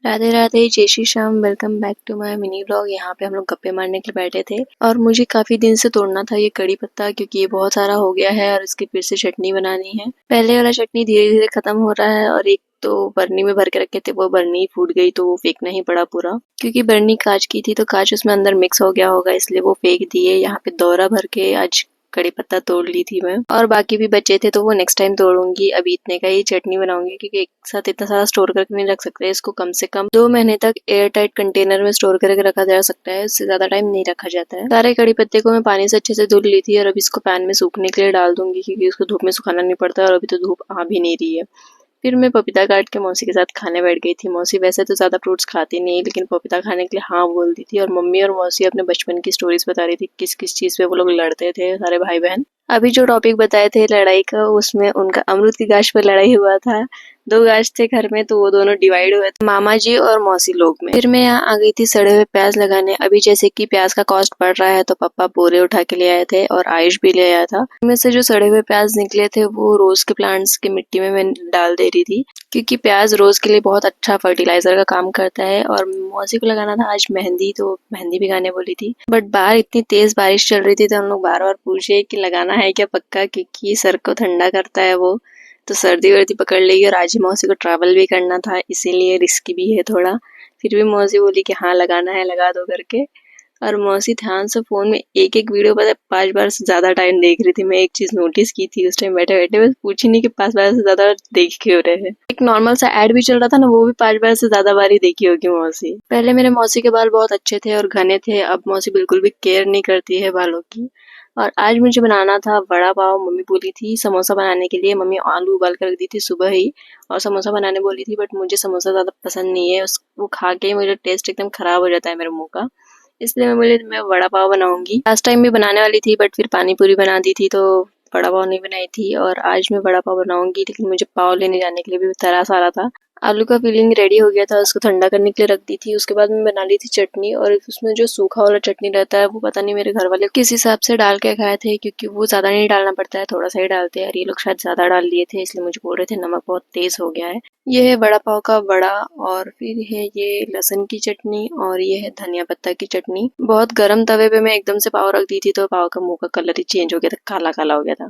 राधे राधे, जय Shri Shyam. Welcome back to my mini blog. यहाँ पे हम लोग गप्पे मारने के लिए बैठे थे और मुझे काफी दिन से तोड़ना था ये कड़ी पत्ता, क्योंकि ये बहुत सारा हो गया है और इसकी फिर से चटनी बनानी है। पहले वाला चटनी धीरे धीरे खत्म हो रहा है और एक तो बरनी में भर के रखे थे, वो बरनी फूट गई तो वो फेंकना ही पड़ा पूरा, क्योंकि बरनी कांच की थी तो कांच उसमें अंदर मिक्स हो गया होगा, इसलिए वो फेंक दिए। यहाँ पे दौरा भर के आज कड़ी पत्ता तोड़ ली थी मैं, और बाकी भी बचे थे तो वो नेक्स्ट टाइम तोड़ूंगी। अभी इतने का ही चटनी बनाऊंगी, क्योंकि एक साथ इतना सारा स्टोर करके नहीं रख सकते। इसको कम से कम 2 महीने तक एयर टाइट कंटेनर में स्टोर करके रखा जा सकता है, उससे ज्यादा टाइम नहीं रखा जाता है। सारे कड़ी पत्ते को मैं पानी से अच्छे से धुल ली थी और अब इसको पैन में सूखने के लिए डाल दूंगी, क्योंकि उसको धूप में सुखाना नहीं पड़ता और अभी तो धूप आ भी नहीं रही है। फिर मैं पपीता काट के मौसी के साथ खाने बैठ गई थी। मौसी वैसे तो ज्यादा फ्रूट्स खाती नहीं, लेकिन पपीता खाने के लिए हाँ बोल दी थी। और मम्मी और मौसी अपने बचपन की स्टोरीज बता रही थी, किस किस चीज पे वो लोग लड़ते थे सारे भाई बहन। अभी जो टॉपिक बताए थे लड़ाई का, उसमें उनका अमरूद की गाछ पर लड़ाई हुआ था। 2 गाछ थे घर में तो वो दोनों डिवाइड हुए थे, मामा जी और मौसी लोग में। फिर मैं यहाँ आ गई थी सड़े हुए प्याज लगाने। अभी जैसे कि प्याज का कॉस्ट बढ़ रहा है तो पापा बोरे उठा के ले आए थे और आयुष भी ले आया था। उनमें से जो सड़े हुए प्याज निकले थे वो रोज के प्लांट्स की मिट्टी में मैं डाल दे रही थी, क्योंकि प्याज रोज के लिए बहुत अच्छा फर्टिलाइजर का काम करता है। और मौसी को लगाना था आज मेहंदी, तो मेहंदी भी गाने बोली थी। बट बाहर इतनी तेज बारिश चल रही थी तो हम लोग बार बार पूछे कि लगाना है क्या पक्का, क्योंकि सर को ठंडा करता है वो, तो सर्दी वर्दी पकड़ लेगी। और आज ही मौसी को ट्रैवल भी करना था, इसीलिए रिस्क भी है थोड़ा। फिर भी मौसी बोली कि हाँ लगाना है, लगा दो करके। और मौसी ध्यान से फोन में एक एक वीडियो पता है 5 बार से ज्यादा टाइम देख रही थी। मैं एक चीज नोटिस की थी उस टाइम बैठे बैठे, बस पूछी नहीं कि 5 बार से ज्यादा देख क्यों रहे हैं। एक नॉर्मल सा एड भी चल रहा था ना, वो भी 5 बार से ज्यादा बार ही देखी होगी मौसी। पहले मेरे मौसी के बाल बहुत अच्छे थे और घने थे, अब मौसी बिल्कुल भी केयर नहीं करती है बालों की। और आज मुझे बनाना था वड़ा पाव। मम्मी बोली थी समोसा बनाने के लिए, मम्मी आलू उबाल कर रख दी थी सुबह ही और समोसा बनाने बोली थी। बट मुझे समोसा ज्यादा पसंद नहीं है, वो खा के ही मुझे टेस्ट एकदम खराब हो जाता है मेरे मुंह का। इसलिए मैं वड़ा पाव बनाऊंगी। लास्ट टाइम भी बनाने वाली थी बट फिर पानी पूरी बना दी थी तो वड़ा पाव नहीं बनाई थी। और आज मैं वड़ा पाव बनाऊंगी, लेकिन मुझे पाव लेने जाने के लिए भी तरस आ रहा था। आलू का फिलिंग रेडी हो गया था, उसको ठंडा करने के लिए रख दी थी। उसके बाद मैं बना ली थी चटनी, और उसमें जो सूखा वाला चटनी रहता है वो पता नहीं मेरे घर वाले किस हिसाब से डाल के खाए थे, क्योंकि वो ज्यादा नहीं डालना पड़ता है, थोड़ा सा ही डालते हैं। और ये लोग शायद ज्यादा डाल लिए थे, इसलिए मुझे बोल रहे थे नमक बहुत तेज हो गया है। ये है वड़ा पाव का वड़ा, और फिर है ये लहसुन की चटनी, और ये है धनिया पत्ता की चटनी। बहुत गर्म तवे पे मैं एकदम से पाव रख दी थी तो पाव का मुंह का कलर ही चेंज हो गया था, काला काला हो गया था।